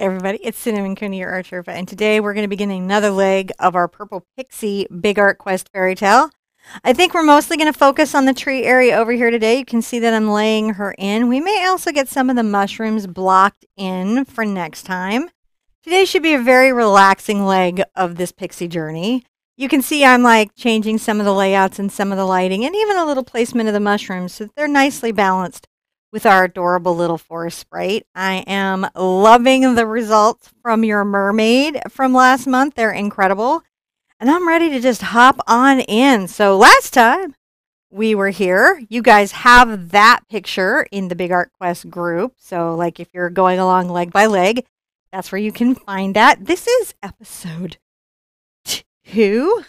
Everybody, it's Cinnamon Cooney, your art Sherpa, and today we're going to be beginning another leg of our Purple Pixie Big Art Quest Fairy Tale. I think we're mostly going to focus on the tree area over here today. You can see that I'm laying her in. We may also get some of the mushrooms blocked in for next time. Today should be a very relaxing leg of this pixie journey. You can see I'm like changing some of the layouts and some of the lighting and even a little placement of the mushrooms so that they're nicely balanced with our adorable little forest sprite. I am loving the results from your mermaid from last month. They're incredible. And I'm ready to just hop on in. So last time we were here, you guys have that picture in the Big Art Quest group. So like if you're going along leg by leg, that's where you can find that. This is episode 2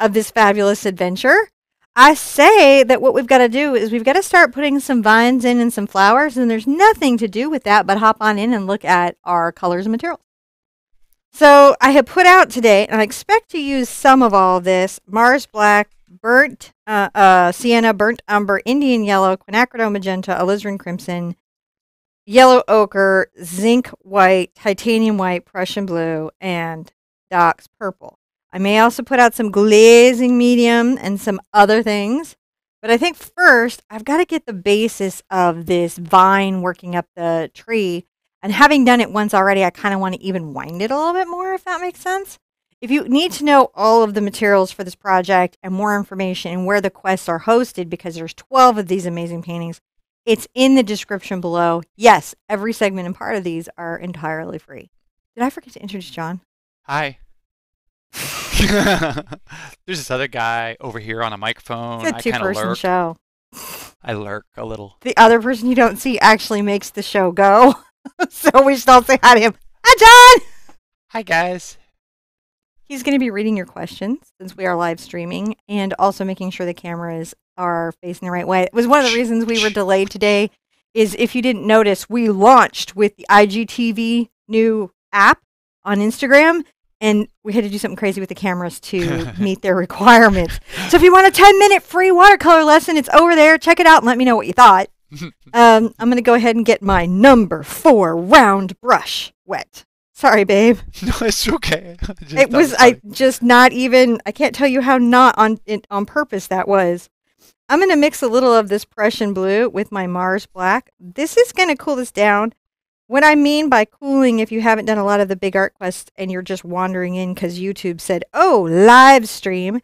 of this fabulous adventure. I say that what we've got to do is we've got to start putting some vines in and some flowers, and there's nothing to do with that but hop on in and look at our colors and materials. So I have put out today, and I expect to use some of all of this, Mars Black, Burnt Sienna, Burnt Umber, Indian Yellow, Quinacridone Magenta, Alizarin Crimson, Yellow Ochre, Zinc White, Titanium White, Prussian Blue, and Doc's Purple. I may also put out some glazing medium and some other things. But I think first, I've got to get the basis of this vine working up the tree. And having done it once already, I kind of want to even wind it a little bit more, if that makes sense. If you need to know all of the materials for this project and more information and where the quests are hosted, because there's 12 of these amazing paintings, it's in the description below. Yes, every segment and part of these are entirely free. Did I forget to introduce John? Hi. There's this other guy over here on a microphone. It's a two-person show. I lurk a little. The other person you don't see actually makes the show go. So we should all say hi to him. Hi, John! Hi, guys. He's going to be reading your questions since we are live streaming and also making sure the cameras are facing the right way. It was one of the reasons we were delayed today is if you didn't notice, we launched with the IGTV new app on Instagram. And we had to do something crazy with the cameras to meet their requirements. So if you want a 10-minute free watercolor lesson, it's over there. Check it out and let me know what you thought. I'm going to go ahead and get my number 4 round brush wet. Sorry, babe. No, it's okay. I can't tell you how not on purpose that was. I'm going to mix a little of this Prussian blue with my Mars Black. This is going to cool this down. What I mean by cooling, if you haven't done a lot of the Big Art Quest and you're just wandering in because YouTube said, oh, live stream,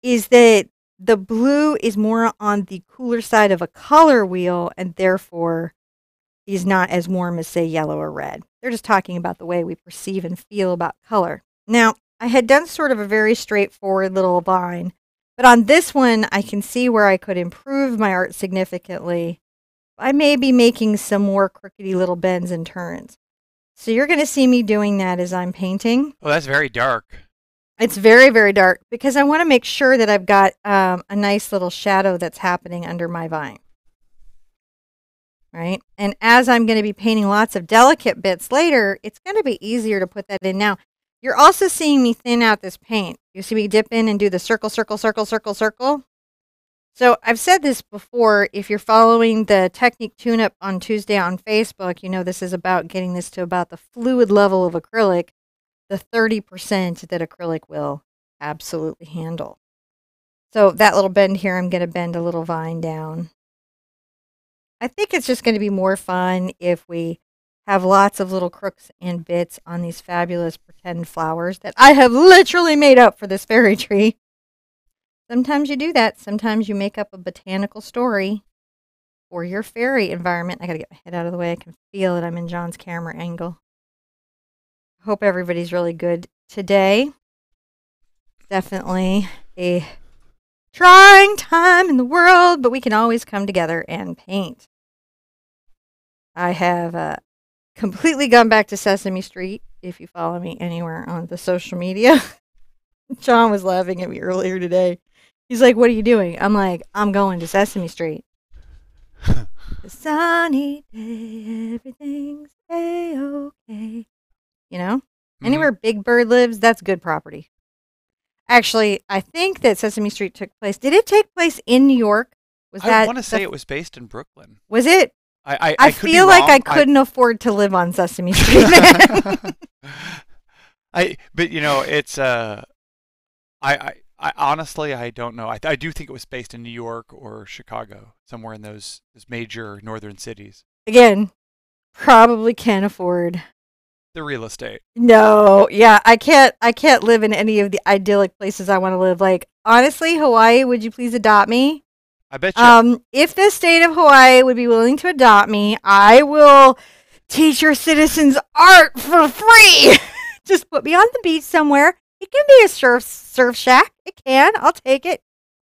is that the blue is more on the cooler side of a color wheel and therefore is not as warm as, say, yellow or red. They're just talking about the way we perceive and feel about color. Now, I had done sort of a very straightforward little vine, but on this one, I can see where I could improve my art significantly. I may be making some more crookedy little bends and turns. So you're going to see me doing that as I'm painting. Oh, that's very dark. It's very, very dark because I want to make sure that I've got a nice little shadow that's happening under my vine. Right? And as I'm going to be painting lots of delicate bits later, it's going to be easier to put that in. Now, you're also seeing me thin out this paint. You see me dip in and do the circle, circle, circle, circle, circle. So I've said this before, if you're following the Technique Tune-Up on Tuesday on Facebook, you know this is about getting this to about the fluid level of acrylic, the 30% that acrylic will absolutely handle. So that little bend here, I'm going to bend a little vine down. I think it's just going to be more fun if we have lots of little crooks and bits on these fabulous pretend flowers that I have literally made up for this fairy tree. Sometimes you do that. Sometimes you make up a botanical story for your fairy environment. I got to get my head out of the way. I can feel it. I'm in John's camera angle. Hope everybody's really good today. Definitely a trying time in the world, but we can always come together and paint. I have completely gone back to Sesame Street, if you follow me anywhere on the social media. John was laughing at me earlier today. He's like, what are you doing? I'm like, I'm going to Sesame Street. The sunny day, everything's A-okay. You know? Anywhere Big Bird lives, that's good property. Actually, I think that Sesame Street took place. Did it take place in New York? I want to say it was based in Brooklyn. Was it? I I could be feel like I wrong. couldn't afford to live on Sesame Street, man. But it's I honestly I don't know. I do think it was based in New York or Chicago, somewhere in those major northern cities. Again, probably can't afford. The real estate. No, yeah, I can't live in any of the idyllic places I want to live. Like, honestly, Hawaii, would you please adopt me? I bet you. If the state of Hawaii would be willing to adopt me, I will teach your citizens art for free. Just put me on the beach somewhere. It can be a surf shack. It can. I'll take it.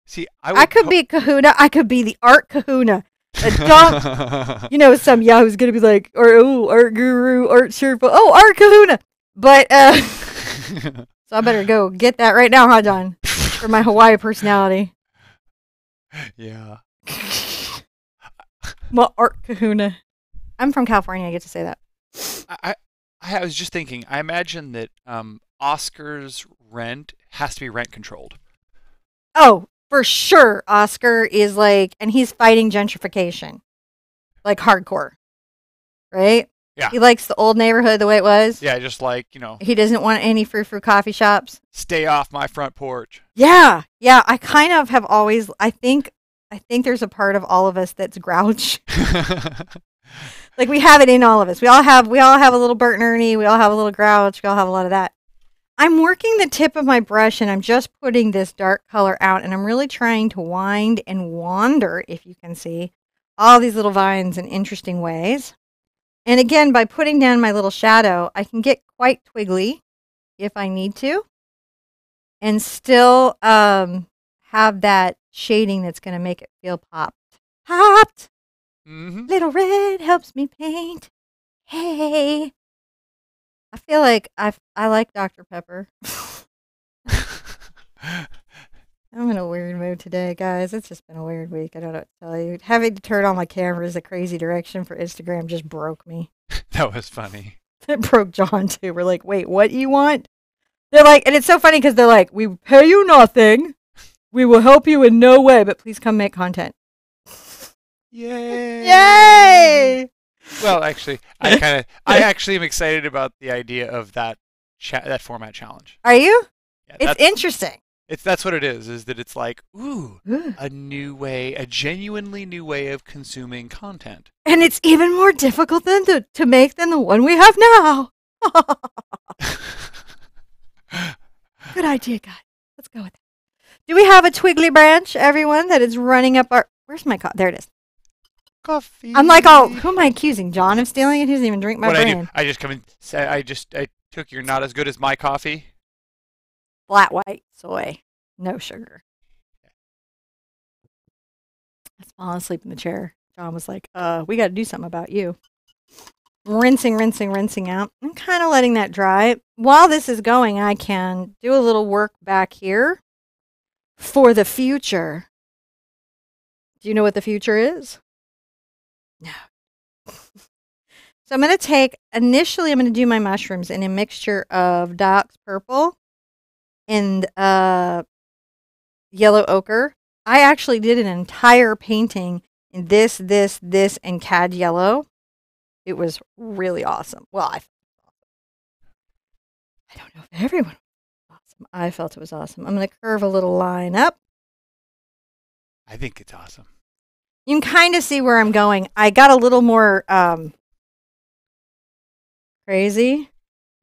See, I I would. could be Kahuna. I could be the art Kahuna. Don't some Yahoo's gonna be like, or oh, art guru, art Sherpa, oh, art Kahuna. But so I better go get that right now, huh, John? For my Hawaii personality. Yeah. My art Kahuna. I'm from California. I get to say that. I, I was just thinking. I imagine that Oscar's rent has to be rent controlled. Oh, for sure. Oscar is like, and he's fighting gentrification, like hardcore, right? Yeah. He likes the old neighborhood the way it was. Yeah, just like He doesn't want any frou frou coffee shops. stay off my front porch. Yeah, yeah. I kind of have always. I think there's a part of all of us that's grouch. Like we have it in all of us. We all have a little Bert and Ernie. We all have a little grouch. We all have a lot of that. I'm working the tip of my brush and I'm just putting this dark color out and I'm really trying to wind and wander, if you can see, all these little vines in interesting ways. And again, by putting down my little shadow, I can get quite twiggly if I need to and still have that shading that's going to make it feel popped. Popped! Mm-hmm. Little red helps me paint. Hey. I feel like I like Dr. Pepper. I'm in a weird mood today, guys. It's just been a weird week. I don't know what to tell you. Having to turn on my cameras a crazy direction for Instagram just broke me. That was funny. It broke John too. We're like, wait, what you want? They're like, and it's so funny because they're like, we pay you nothing. We will help you in no way, but please come make content. Yay! Yay! Well, actually, I actually am excited about the idea of that that format challenge. Are you? Yeah, It's interesting. that's what it is that it's like, ooh, Ooh. a new way, a genuinely new way of consuming content. And it's even more difficult than to make than the one we have now. Good idea, guys. Let's go with it. Do we have a twiggly branch, everyone, that is running up our... Where's my... There it is. Coffee. I'm like, oh, who am I accusing? John of stealing it? He doesn't even drink my What I brand. do, I just come and say, I took your not as good as my coffee. Flat white soy. No sugar. I was falling asleep in the chair. John was like, we got to do something about you. Rinsing out. I'm kind of letting that dry. While this is going, I can do a little work back here for the future. Do you know what the future is? No. So I'm going to take, initially I'm going to do my mushrooms in a mixture of Diox Purple and Yellow Ochre. I actually did an entire painting in this, and Cad Yellow. It was really awesome. Well, I don't know if everyone was awesome. I felt it was awesome. I'm going to curve a little line up. I think it's awesome. You can kind of see where I'm going. I got a little more crazy.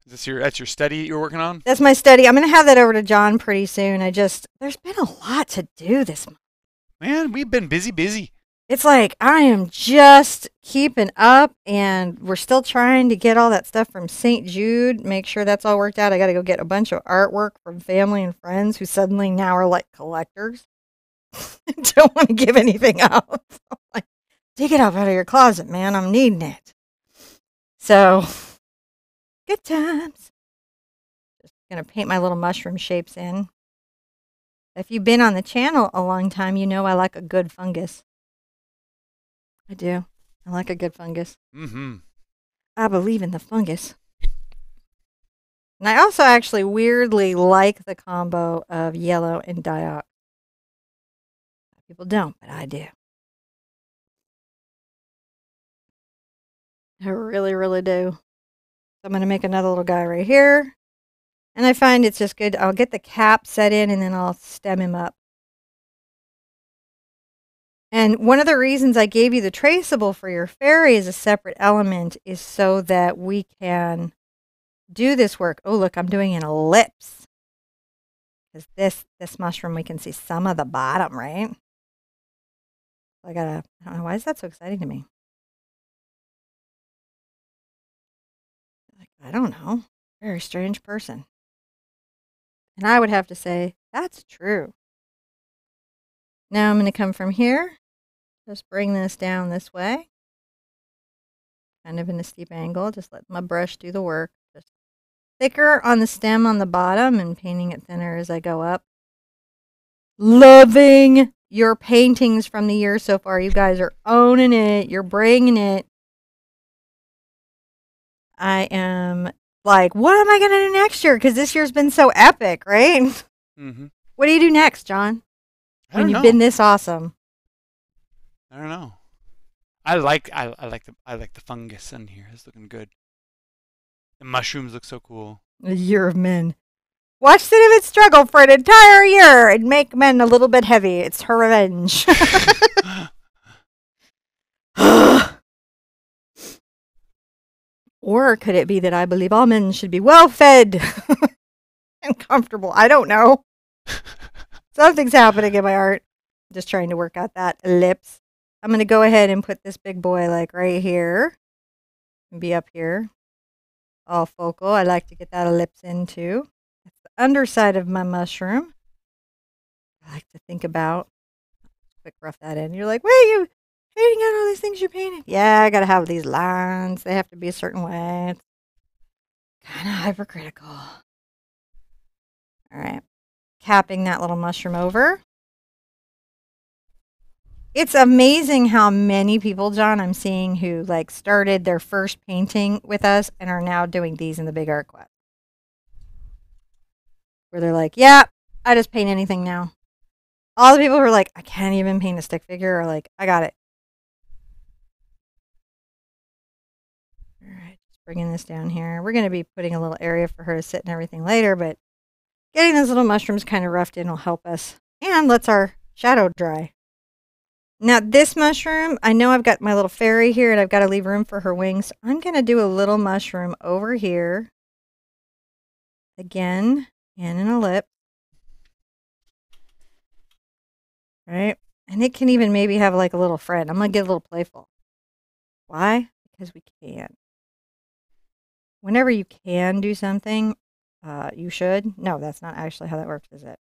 That's your study you're working on? That's my study. I'm going to have that over to John pretty soon. There's been a lot to do this month. Man, we've been busy. It's like I am just keeping up, and we're still trying to get all that stuff from St. Jude, make sure that's all worked out. I got to go get a bunch of artwork from family and friends who suddenly now are like collectors. Don't want to give anything up. Like, dig it up out of your closet, man. I'm needing it. So, good times. Just going to paint my little mushroom shapes in. If you've been on the channel a long time, you know I like a good fungus. I do. I like a good fungus. Mm-hmm. I believe in the fungus. And I also actually weirdly like the combo of yellow and Diox. People don't, but I do. I really, really do. So I'm going to make another little guy right here. And I find it's just good. I'll get the cap set in and then I'll stem him up. And one of the reasons I gave you the traceable for your fairy as a separate element is so that we can do this work. Oh, look, I'm doing an ellipse. Because this mushroom, we can see some of the bottom, right? I don't know, why is that so exciting to me? Like, I don't know. Very strange person. And I would have to say, that's true. Now I'm going to come from here. Just bring this down this way. Kind of in a steep angle. Just let my brush do the work. Just thicker on the stem on the bottom and painting it thinner as I go up. Loving your paintings from the year so far. You guys are owning it. You're bringing it. I am like, what am I going to do next year? Because this year's been so epic, right? Mm-hmm. What do you do next, John? When you've been this awesome. I don't know. I like the fungus in here. It's looking good. The mushrooms look so cool. A year of men. Watch Cinnamon struggle for an entire year and make men a little bit heavy. It's her revenge. Or could it be that I believe all men should be well fed and comfortable? I don't know. Something's happening in my art. I'm just trying to work out that ellipse. I'm going to go ahead and put this big boy like right here. And be up here. All focal. I like to get that ellipse in too. That's the underside of my mushroom. I like to think about. Quick rough that in. You're like, wait, you painting out all these things you painted? Yeah, I got to have these lines. They have to be a certain way. It's kind of hypercritical. All right. Capping that little mushroom over. It's amazing how many people, John, I'm seeing who like started their first painting with us and are now doing these in the Big Art Quest. Where they're like, yeah, I just paint anything now. All the people who are like, I can't even paint a stick figure are like, I got it. All right, just bringing this down here. We're going to be putting a little area for her to sit and everything later, but getting those little mushrooms kind of roughed in will help us and lets our shadow dry. Now this mushroom, I know I've got my little fairy here and I've got to leave room for her wings. So I'm going to do a little mushroom over here. Again, and an ellipse. Right? And it can even maybe have like a little friend. I'm going to get a little playful. Why? Because we can. Whenever you can do something, you should. No, that's not actually how that works, is it?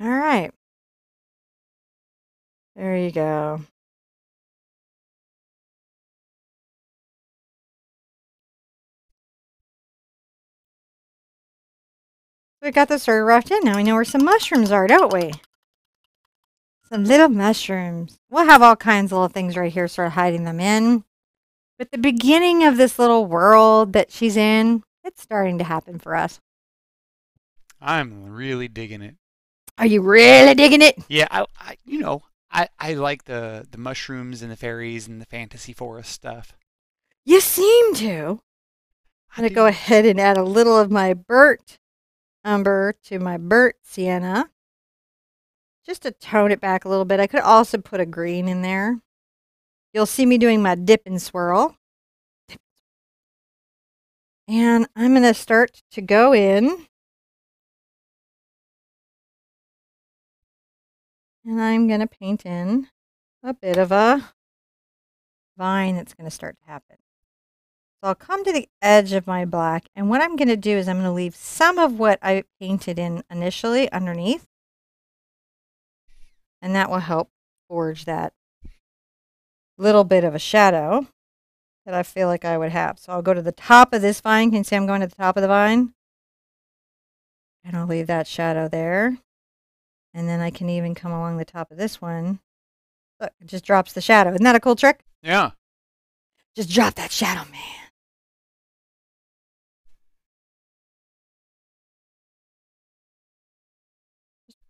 All right. There you go. We got the story roughed in. Now we know where some mushrooms are, don't we? Some little mushrooms. We'll have all kinds of little things right here, sort of hiding them in. But the beginning of this little world that she's in, it's starting to happen for us. I'm really digging it. Are you really digging it? Yeah, I like the mushrooms and the fairies and the fantasy forest stuff. You seem to. I'm going to go ahead and add a little of my burnt umber to my burnt sienna. Just to tone it back a little bit. I could also put a green in there. You'll see me doing my dip and swirl. And I'm going to start to go in. And I'm going to paint in a bit of a vine that's going to start to happen. So I'll come to the edge of my black. And what I'm going to do is I'm going to leave some of what I painted in initially underneath. And that will help forge that little bit of a shadow that I feel like I would have. So I'll go to the top of this vine. Can you see I'm going to the top of the vine? And I'll leave that shadow there. And then I can even come along the top of this one. Look, it just drops the shadow. Isn't that a cool trick? Yeah. Just drop that shadow, man.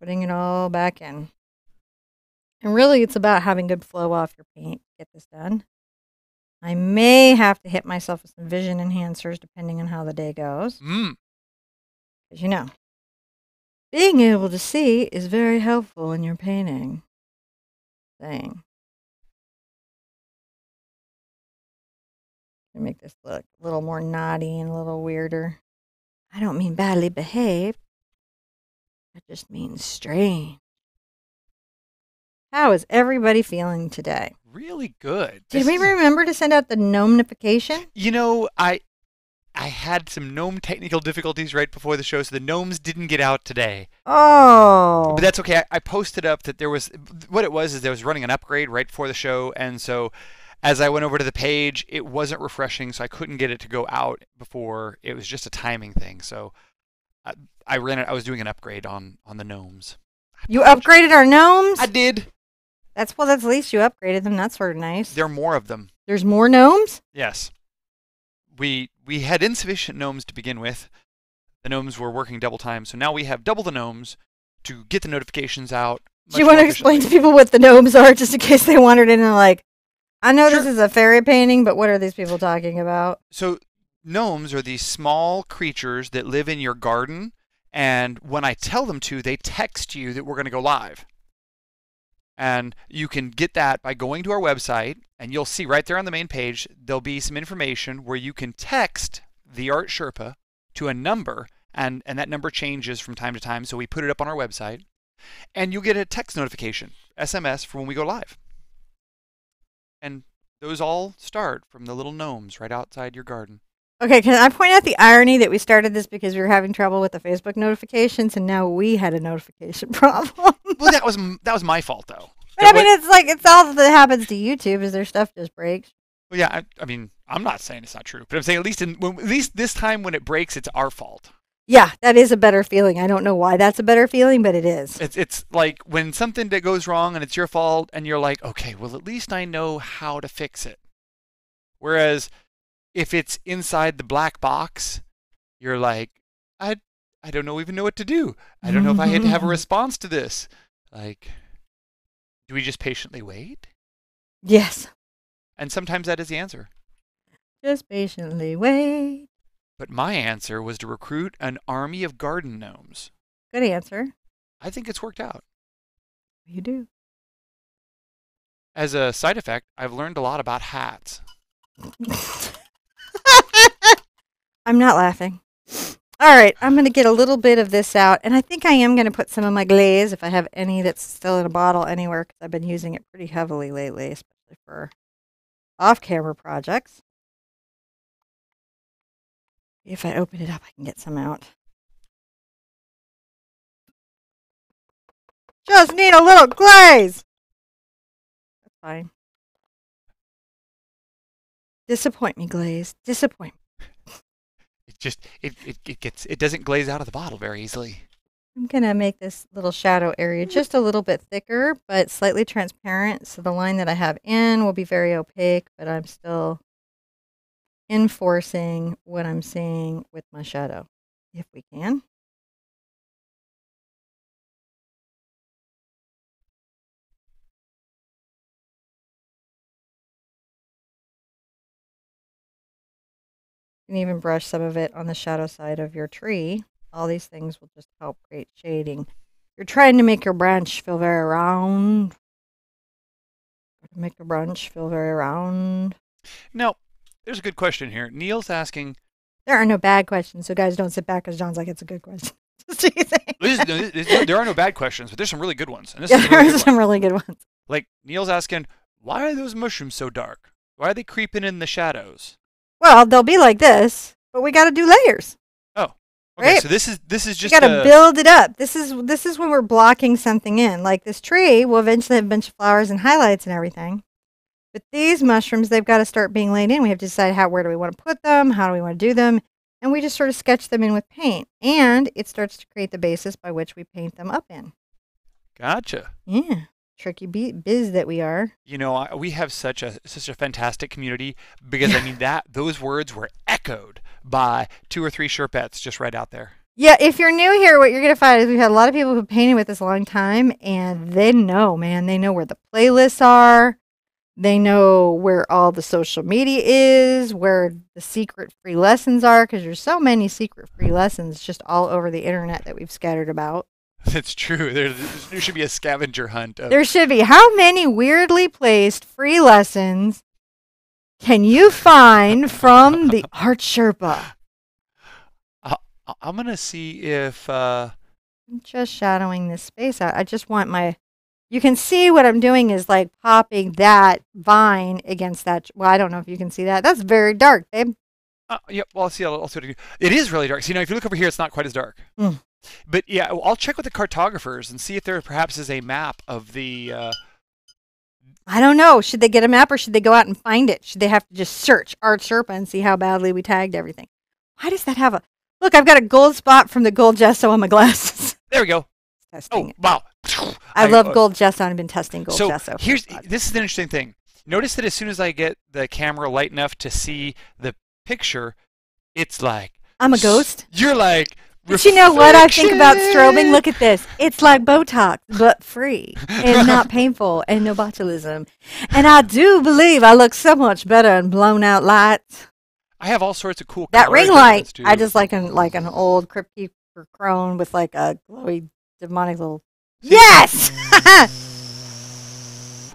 putting it all back in. And really, it's about having good flow off your paint to get this done. I may have to hit myself with some vision enhancers depending on how the day goes. Because you know, being able to see is very helpful in your painting. Saying. Make this look a little more naughty and a little weirder. I don't mean badly behaved. I just mean strange. How is everybody feeling today? Really good. Did we remember to send out the gnome notification? You know, I had some gnome technical difficulties right before the show, so the gnomes didn't get out today. Oh. But that's okay. I posted up that there was, what it was is there was running an upgrade right before the show, and so as I went over to the page, it wasn't refreshing, so I couldn't get it to go out before. It was just a timing thing, so I was doing an upgrade on the gnomes. You upgraded our gnomes? I did. That's at least you upgraded them. That's sort of nice. There are more of them. There's more gnomes? Yes. We had insufficient gnomes to begin with. The gnomes were working double time, so now we have double the gnomes to get the notifications out. Do you want to explain to people what the gnomes are, just in case they wandered in and like, I know This is a fairy painting, but what are these people talking about? So gnomes are these small creatures that live in your garden, and when I tell them to, they text you that we're going to go live. And you can get that by going to our website, and you'll see right there on the main page, there'll be some information where you can text TheArtSherpa to a number, and that number changes from time to time, so we put it up on our website, and you'll get a text notification, SMS, for when we go live. And those all start from the little gnomes right outside your garden. Okay, can I point out the irony that we started this because we were having trouble with the Facebook notifications, and now we had a notification problem? Well, that was my fault, though. But I mean, it's all that happens to YouTube is their stuff just breaks. Well, yeah, I mean, I'm not saying it's not true, but I'm saying at least this time when it breaks, it's our fault. Yeah, that is a better feeling. I don't know why that's a better feeling, but it is. It's like when something that goes wrong and it's your fault, and you're like, okay, well, at least I know how to fix it. Whereas if it's inside the black box, you're like, I don't even know what to do. I don't know if I had to have a response to this. Like, do we just patiently wait? Yes. And sometimes that is the answer. Just patiently wait. But my answer was to recruit an army of garden gnomes. Good answer. I think it's worked out. You do. As a side effect, I've learned a lot about hats. I'm not laughing. All right, I'm going to get a little bit of this out, and I think I am going to put some of my glaze, if I have any that's still in a bottle anywhere, because I've been using it pretty heavily lately, especially for off-camera projects. If I open it up, I can get some out. Just need a little glaze. That's fine. Disappoint me, glaze. Disappoint me. It doesn't glaze out of the bottle very easily. I'm going to make this little shadow area just a little bit thicker, but slightly transparent. So the line that I have in will be very opaque, but I'm still enforcing what I'm seeing with my shadow, if we can. You can even brush some of it on the shadow side of your tree. All these things will just help create shading. You're trying to make your branch feel very round. Make the branch feel very round. Now, there's a good question here. Neil's asking. There are no bad questions, so guys don't sit back because John's like, it's a good question. There are no bad questions, but there's some really good ones. And this there are some really good ones. Like, Neil's asking, why are those mushrooms so dark? Why are they creeping in the shadows? Well, they'll be like this, but we got to do layers. Oh, okay. Right? So this is just. You got to build it up. This is when we're blocking something in. Like this tree will eventually have a bunch of flowers and highlights and everything. But these mushrooms, they've got to start being laid in. We have to decide where do we want to put them, how do we want to do them, and we just sort of sketch them in with paint. And it starts to create the basis by which we paint them up in. Gotcha. Yeah. Tricky biz that we are. You know, we have such a fantastic community because I mean those words were echoed by 2 or 3 Sherpettes just right out there. Yeah, if you're new here, what you're going to find is we've had a lot of people who painted with us a long time, and they know, man. They know where the playlists are. They know where all the social media is, where the secret free lessons are, because there's so many secret free lessons just all over the internet that we've scattered about. That's true. There should be a scavenger hunt of. There should be. How many weirdly placed free lessons can you find from the Art Sherpa? I- I'm gonna see if. I'm just shadowing this space out. I just want my. You can see what I'm doing is like popping that vine against that. Well, I don't know if you can see that. That's very dark, babe. Yep. Well, I'll see. I'll see what I can do. It is really dark. See, now if you look over here, it's not quite as dark. Mm. But yeah, I'll check with the cartographers and see if there perhaps is a map of the. I don't know. Should they get a map or should they go out and find it? Should they have to just search Art Sherpa and see how badly we tagged everything? Why does that have a. Look, I've got a gold spot from the gold gesso on my glasses. There we go. Testing Oh it. wow! I love gold gesso and I've been testing gold so gesso. this is the interesting thing. Notice that as soon as I get the camera light enough to see the picture, it's like I'm a ghost. You're like. But you know what I think about strobing? Look at this. It's like Botox, but free and not painful and no botulism. And I do believe I look so much better in blown out lights. I have all sorts of cool. That color ring adjustments, light, I too. just like an old crypt keeper crone with like a glowy demonic little. Yes!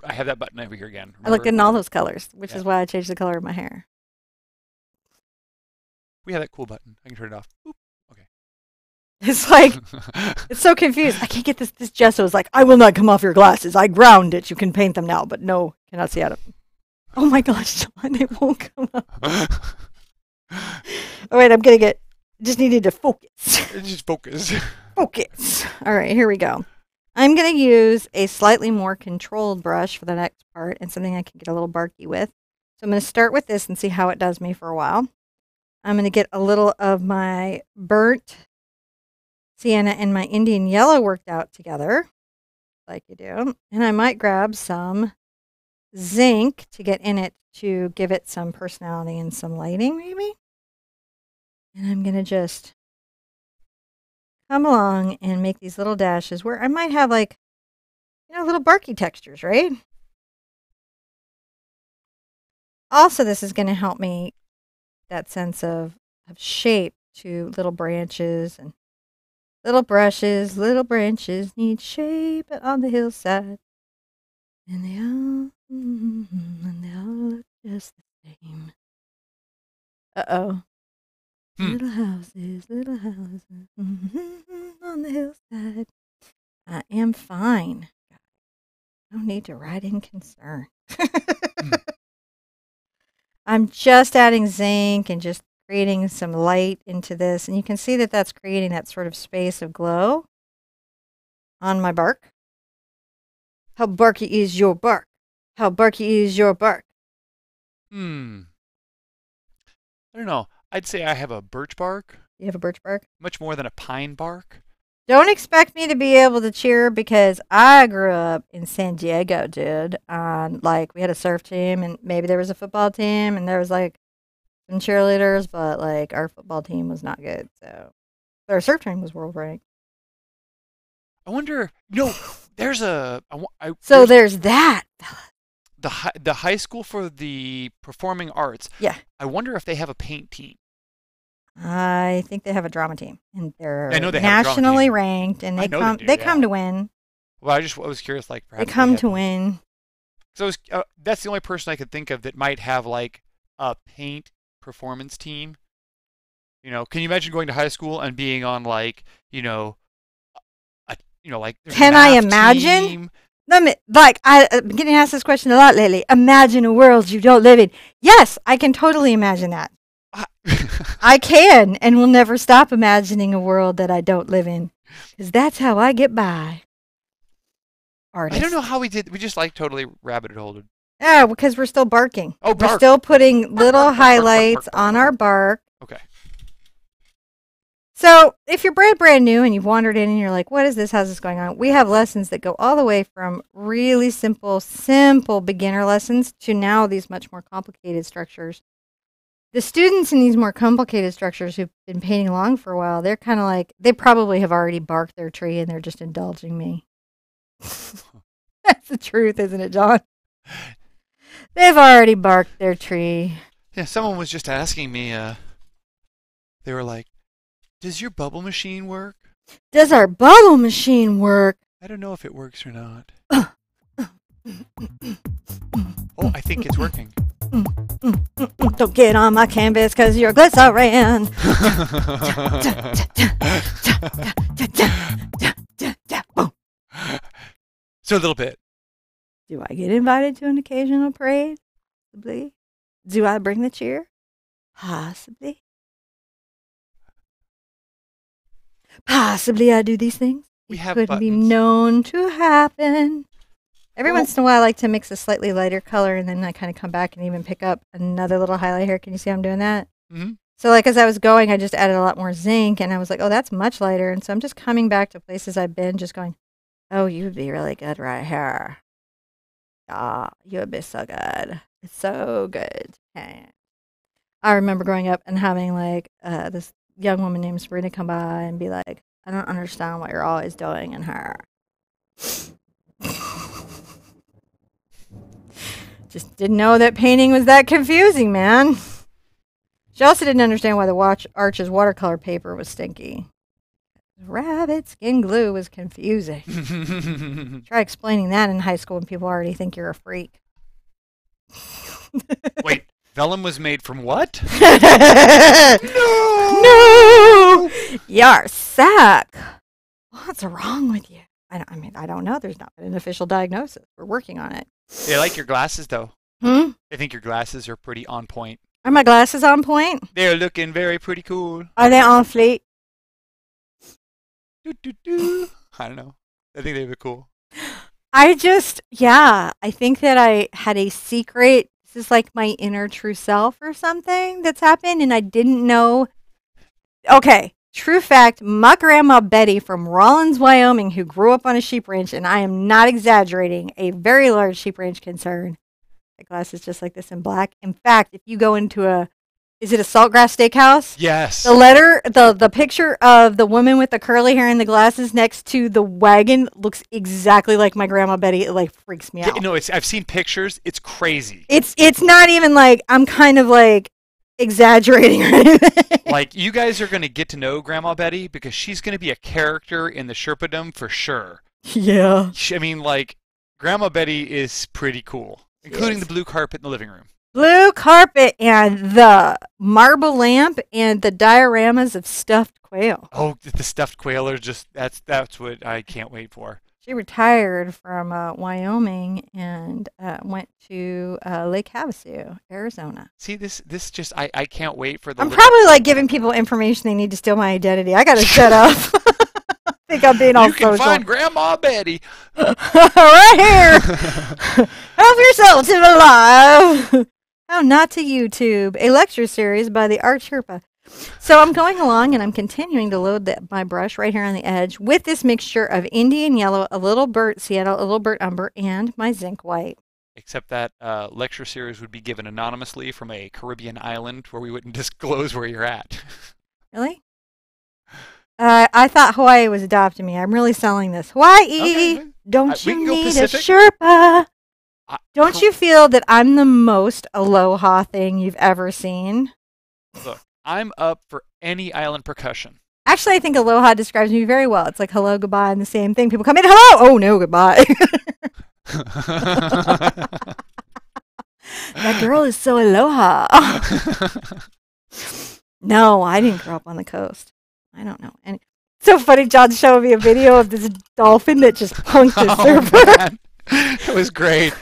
I have that button over here again. I look Remember? good in all those colors, which Yeah. is why I changed the color of my hair. We have that cool button. I can turn it off. Boop. It's like, it's so confused. I can't get this. This gesso is like, I will not come off your glasses. I ground it. You can paint them now, but no, cannot see out of them. Oh my gosh, John, it won't come up. Oh, wait, I'm getting it. Just needed to focus. Just focus. Focus. All right, here we go. I'm going to use a slightly more controlled brush for the next part and something I can get a little barky with. So I'm going to start with this and see how it does me for a while. I'm going to get a little of my burnt sienna and my Indian yellow worked out together, like you do. And I might grab some zinc to get in it to give it some personality and some lighting, maybe. And I'm going to just come along and make these little dashes where I might have like, little barky textures, right? Also, this is going to help me that sense of shape to little branches and little brushes, little branches need shape on the hillside. And they all look just the same. Uh-oh. Little houses on the hillside. I am fine. No need to write in concern. I'm just adding zinc and just creating some light into this. And you can see that that's creating that sort of space of glow on my bark. How barky is your bark? How barky is your bark? I don't know. I'd say I have a birch bark. You have a birch bark? Much more than a pine bark. Don't expect me to be able to cheer because I grew up in San Diego, dude. Like, we had a surf team and maybe there was a football team and there was like some cheerleaders, but like our football team was not good. So our surf team was world ranked. I wonder. No, there's a. So there's that. The high school for the performing arts. Yeah. I wonder if they have a paint team. I think they have a drama team, and they're I know they have a drama nationally team. ranked, and I they know come. they do, They yeah. come to win. Well, I was curious, like They perhaps come have- to win. So that's the only person I could think of that might have like a paint performance team. Can you imagine going to high school and being on like like there's a Can I math imagine? team? I'm getting asked this question a lot lately. Imagine a world you don't live in. Yes, I can totally imagine that. I can, and will never stop imagining a world that I don't live in, because that's how I get by. Artist. I don't know how we did. We just like totally rabbited holed. Yeah, because we're still barking. Oh, We're bark. still putting little bark, bark, highlights bark, on our bark. Okay. So if you're brand new and you've wandered in and you're like, what is this? How's this going on? We have lessons that go all the way from really simple beginner lessons to now these much more complicated structures The students in these more complicated structures who've been painting along for a while, they're kind of like, they probably have already barked their tree and they're just indulging me. That's the truth, isn't it, John? They've already barked their tree. Yeah, someone was just asking me, they were like, does your bubble machine work? Does our bubble machine work? I don't know if it works or not. Oh, I think it's working. Don't get on my canvas because you're glycerin. So a little bit. Do I get invited to an occasional parade? Possibly. Do I bring the cheer? Possibly. Possibly I do these things. We It have could buttons. be known to happen. Every once in a while, I like to mix a slightly lighter color, and then I kind of come back and even pick up another little highlight here. Can you see I'm doing that? Mm-hmm. So, like, as I was going, I just added a lot more zinc, and I was like, oh, that's much lighter. And so I'm just coming back to places I've been, just going, oh, you'd be really good right here. Ah, you would be so good. It's so good. Okay. I remember growing up and having, like, this young woman named Sabrina come by and be like, I don't understand what you're always doing in her. Just didn't know that painting was that confusing, man. She also didn't understand why the Arch's watercolor paper was stinky. Rabbit skin glue was confusing. Try explaining that in high school and people already think you're a freak. Wait, vellum was made from what? No! You're sick. What's wrong with you? I mean, I don't know. There's not an official diagnosis. We're working on it. They like your glasses, though. Hmm? I think your glasses are pretty on point. Are my glasses on point? They're looking very pretty cool. Are they on fleek? I don't know. I think they look cool. I think that I had a secret. This is like my inner true self or something that's happened, and I didn't know. Okay, true fact, my grandma Betty from Rawlins, Wyoming, who grew up on a sheep ranch, and I am not exaggerating, a very large sheep ranch concern. The glass is just like this in black. In fact, if you go into is it a Saltgrass Steakhouse? Yes. The picture of the woman with the curly hair and the glasses next to the wagon looks exactly like my grandma Betty. It like freaks me out. Yeah, no, I've seen pictures. It's crazy. It's not even like I'm kind of like exaggerating or anything. Like, you guys are going to get to know Grandma Betty because she's going to be a character in the Sherpadom for sure. Yeah. I mean, like, Grandma Betty is pretty cool, including the blue carpet in the living room. Blue carpet and the marble lamp and the dioramas of stuffed quail. Oh, the stuffed quail are just, that's what I can't wait for. She retired from Wyoming and went to Lake Havasu, Arizona. See, this just, I can't wait for the I'm probably like giving people information they need to steal my identity. I got to shut up. I think I'm being all social. You can find Grandma Betty. Right here. Help yourself to the live. How not to YouTube, a lecture series by TheArtSherpa. So I'm going along and I'm continuing to load my brush right here on the edge with this mixture of Indian yellow, a little burnt sienna, a little burnt umber, and my zinc white. Except that lecture series would be given anonymously from a Caribbean island where we wouldn't disclose where you're at. Really? I thought Hawaii was adopting me. I'm really selling this. Hawaii! Okay. Don't We you can go need Pacific. a Sherpa? Don't you feel that I'm the most aloha thing you've ever seen? Look, I'm up for any island percussion. Actually, I think aloha describes me very well. It's like hello, goodbye, and the same thing. People come in, hello! Oh, no, goodbye. That girl is so aloha. No, I didn't grow up on the coast. I don't know. And it's so funny, John showed me a video of this dolphin that just punked a surfer. Man. It was great.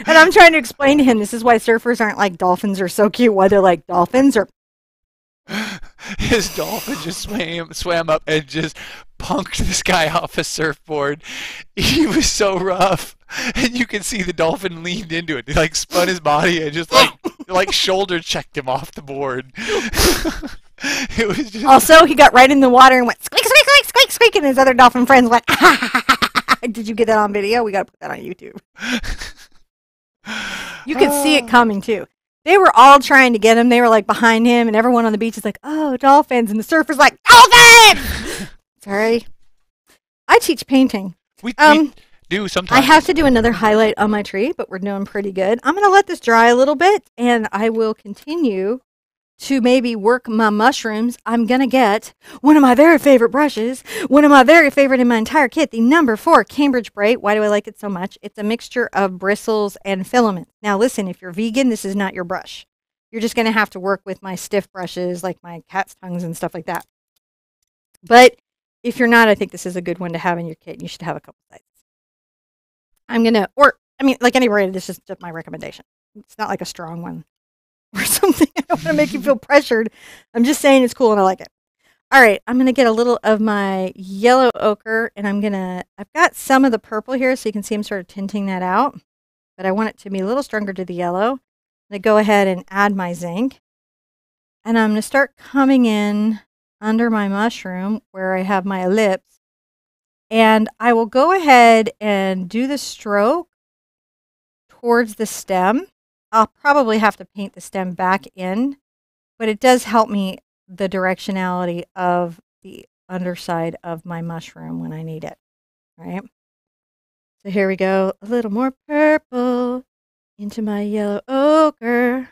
And I'm trying to explain to him this is why surfers aren't like dolphins are so cute, why they're like dolphins or His dolphin just swam up and just punked this guy off a surfboard. He was so rough, and you can see the dolphin leaned into it. He like spun his body and just like shoulder checked him off the board. It was just... Also, he got right in the water and went squeak, squeak, squeak, squeak, squeak, and his other dolphin friends went. Did you get that on video? We got to put that on YouTube. You can see it coming too. They were all trying to get him. They were like behind him, and everyone on the beach is like, "Oh, dolphins!" And the surfer's like, "Dolphins!" Sorry, I teach painting. We do I sometimes. have to do another highlight on my tree, but we're doing pretty good. I'm gonna let this dry a little bit, and I will continue to maybe work my mushrooms. I'm gonna get one of my very favorite brushes, one of my very favorite in my entire kit, the number 4 Cambridge Bright. Why do I like it so much? It's a mixture of bristles and filaments. Now listen, if you're vegan, this is not your brush. You're just gonna have to work with my stiff brushes like my cat's tongues and stuff like that. But if you're not, I think this is a good one to have in your kit. You should have a couple sizes. Like any brand, this is just my recommendation. It's not like a strong one or something. I don't want to make you feel pressured. I'm just saying it's cool and I like it. All right, I'm going to get a little of my yellow ochre and I've got some of the purple here so you can see I'm sort of tinting that out, but I want it to be a little stronger to the yellow. I'm going to go ahead and add my zinc and I'm going to start coming in under my mushroom where I have my ellipse. And I will go ahead and do the stroke towards the stem. I'll probably have to paint the stem back in, but it does help me the directionality of the underside of my mushroom when I need it, right? So here we go, a little more purple into my yellow ochre.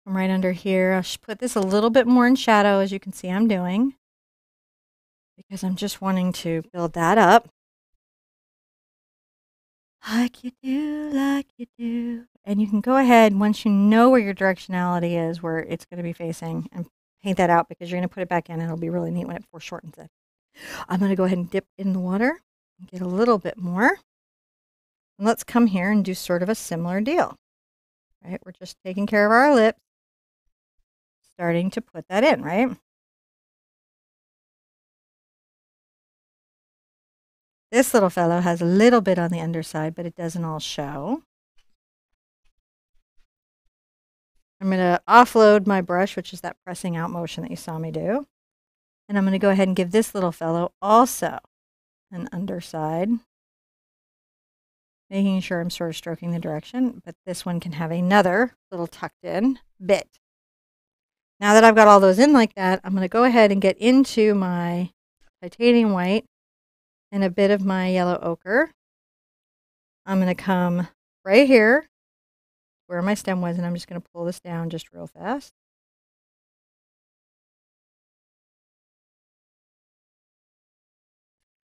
Come right under here. I'll put this a little bit more in shadow, as you can see I'm doing, because I'm just wanting to build that up. Like you do, like you do. And you can go ahead, once you know where your directionality is, where it's going to be facing, and paint that out because you're going to put it back in and it'll be really neat when it foreshortens it. I'm going to go ahead and dip in the water and get a little bit more. And let's come here and do sort of a similar deal. Right? We're just taking care of our lips, starting to put that in, right? This little fellow has a little bit on the underside, but it doesn't all show. I'm going to offload my brush, which is that pressing out motion that you saw me do. And I'm going to go ahead and give this little fellow also an underside, making sure I'm sort of stroking the direction, but this one can have another little tucked in bit. Now that I've got all those in like that, I'm going to go ahead and get into my titanium white and a bit of my yellow ochre. I'm going to come right here where my stem was, and I'm just going to pull this down just real fast.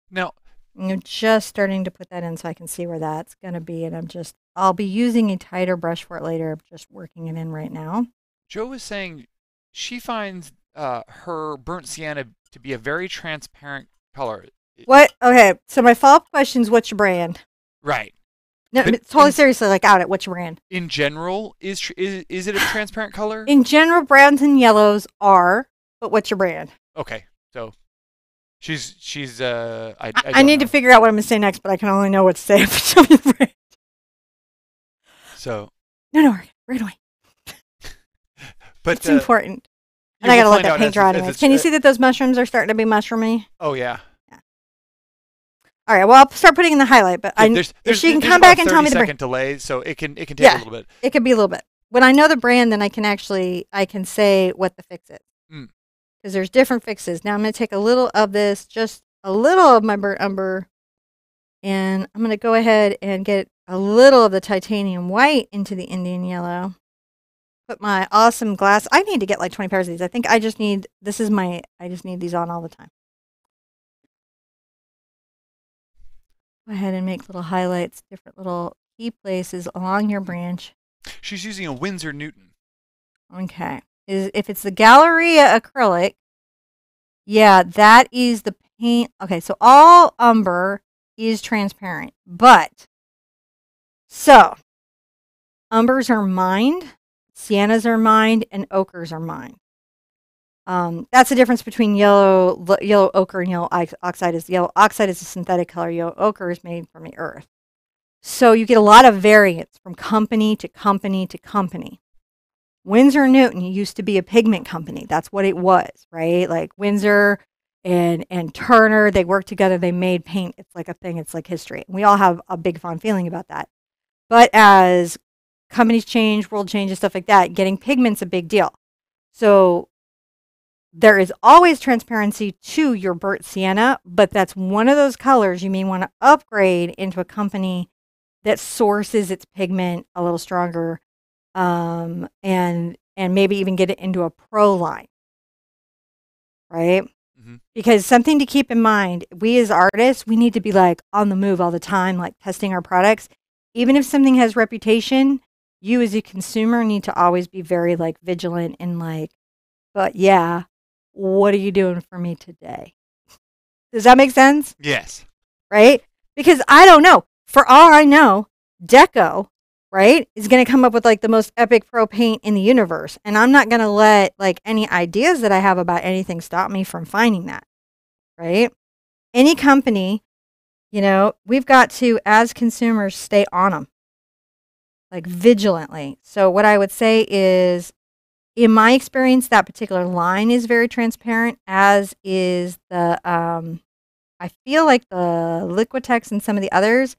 Now, I'm just starting to put that in so I can see where that's going to be, and I'll be using a tighter brush for it later, just working it in right now. Jo was saying she finds her burnt sienna to be a very transparent color. What? Okay, so my follow-up question is, what's your brand? Right. No, totally seriously, like out it. What's your brand? In general, is it a transparent color? In general, browns and yellows are, but what's your brand? Okay, so she's I need to figure out what I'm gonna say next, but I can only know what to say. Tell me the brand. So no, right away. But it's important. And I gotta let that paint dry anyways. Can you see that those mushrooms are starting to be mushroomy? Oh yeah. All right. Well, I'll start putting in the highlight, but if she can come back and tell me the brand. 30-second delay, so it can take a little bit. It could be a little bit. When I know the brand, then I can say what the fix is, because there's different fixes. Now I'm going to take a little of this, just a little of my burnt umber, and I'm going to go ahead and get a little of the titanium white into the Indian yellow. Put my awesome glass. I need to get like 20 pairs of these. I think I just need these on all the time. Go ahead and make little highlights, different little key places along your branch. She's using a Winsor Newton. Okay. If it's the Galleria acrylic, yeah, that is the paint. Okay, so all umber is transparent, but so umbers are mined, siennas are mined, and ochres are mined. That's the difference between yellow ochre and yellow oxide. Yellow oxide is a synthetic color. Yellow ochre is made from the earth. So you get a lot of variance from company to company to company. Winsor Newton used to be a pigment company. That's what it was, right? Like Winsor and Turner, they worked together. They made paint. It's like a thing. It's like history. We all have a big fond feeling about that. But as companies change, world changes, stuff like that. Getting pigment's a big deal. So there is always transparency to your burnt sienna, but that's one of those colors you may want to upgrade into a company that sources its pigment a little stronger, and maybe even get it into a pro line, right? Mm-hmm. Because something to keep in mind, we as artists, we need to be like on the move all the time, like testing our products. Even if something has reputation, you as a consumer need to always be very like vigilant and like, but yeah, what are you doing for me today? Does that make sense? Yes. Right? Because I don't know. For all I know, Deco, right, is going to come up with like the most epic pro paint in the universe. And I'm not going to let like any ideas that I have about anything stop me from finding that. Right? Any company, you know, we've got to, as consumers, stay on them like vigilantly. So what I would say is, in my experience, that particular line is very transparent, as is the, I feel like the Liquitex and some of the others.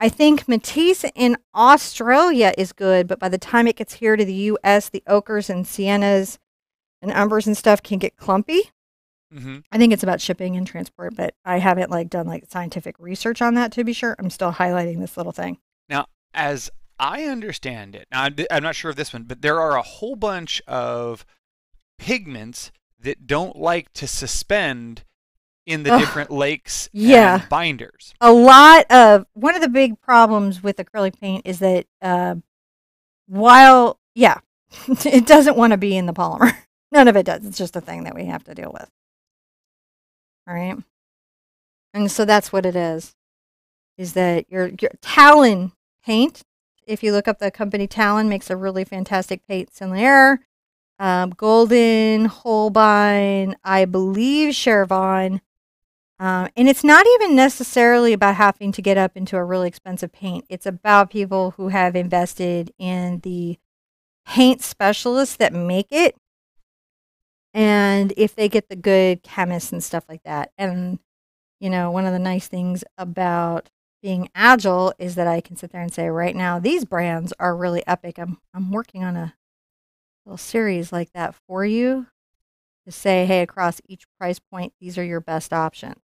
I think Matisse in Australia is good, but by the time it gets here to the US, the ochres and siennas and umbers and stuff can get clumpy. Mm-hmm. I think it's about shipping and transport, but I haven't like done like scientific research on that to be sure. I'm still highlighting this little thing. Now, as I understand it, now I'm not sure of this one, but there are a whole bunch of pigments that don't like to suspend in the different lakes and binders. One of the big problems with acrylic paint is that it doesn't want to be in the polymer. None of it does. It's just a thing that we have to deal with. All right. And so that's what it is that your Talon paint, if you look up the company Talon, makes a really fantastic paint similar. Golden, Holbein, I believe Chervon. And it's not even necessarily about having to get up into a really expensive paint. It's about people who have invested in the paint specialists that make it. And if they get the good chemists and stuff like that. And, you know, one of the nice things about being agile is that I can sit there and say, right now, these brands are really epic. I'm working on a little series like that for you to say, hey, across each price point, these are your best options.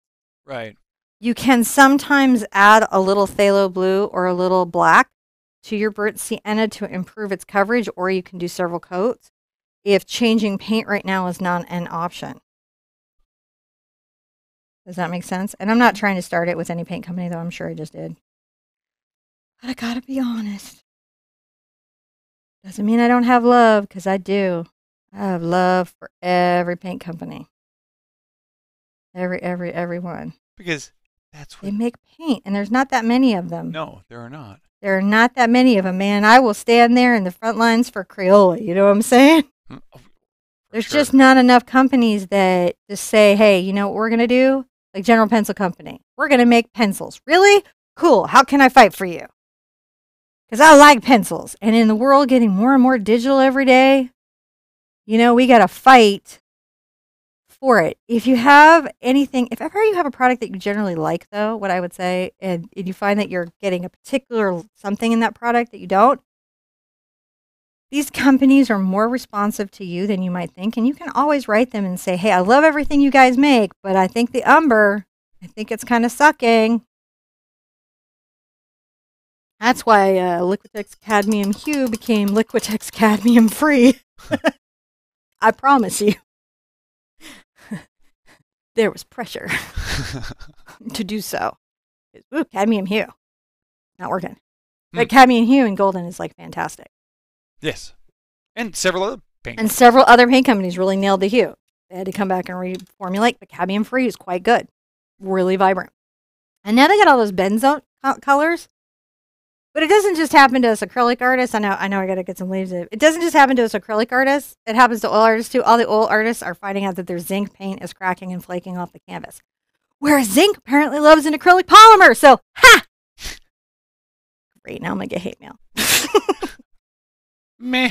Right. You can sometimes add a little phthalo blue or a little black to your burnt sienna to improve its coverage, or you can do several coats if changing paint right now is not an option. Does that make sense? And I'm not trying to start it with any paint company, though I'm sure I just did. But I gotta be honest. Doesn't mean I don't have love, because I do. I have love for every paint company. Every one. Because that's what they make paint, and there's not that many of them. No, there are not. There are not that many of them, man. I will stand there in the front lines for Crayola. You know what I'm saying? There's just not enough companies that just say, hey, you know what we're going to do? Like General Pencil Company. We're going to make pencils. Really? Cool. How can I fight for you? Because I like pencils. And in the world getting more and more digital every day, you know, we got to fight for it. If you have anything, if ever you have a product that you generally like, though, what I would say, and you find that you're getting a particular something in that product that you don't, these companies are more responsive to you than you might think. And you can always write them and say, hey, I love everything you guys make, but I think the umber, I think it's kind of sucking. That's why Liquitex Cadmium Hue became Liquitex Cadmium Free. I promise you. There was pressure to do so. Ooh, Cadmium Hue. Not working. But Cadmium Hue and Golden is like fantastic. Yes. And several other paint. And several other paint companies really nailed the hue. They had to come back and reformulate, but Cadmium Free is quite good. Really vibrant. And now they got all those benzoate colors. But it doesn't just happen to us acrylic artists. I know I gotta get some leaves. It doesn't just happen to us acrylic artists. It happens to oil artists too. All the oil artists are finding out that their zinc paint is cracking and flaking off the canvas. Whereas zinc apparently loves an acrylic polymer. So, ha! Great, now I'm gonna get hate mail. Meh.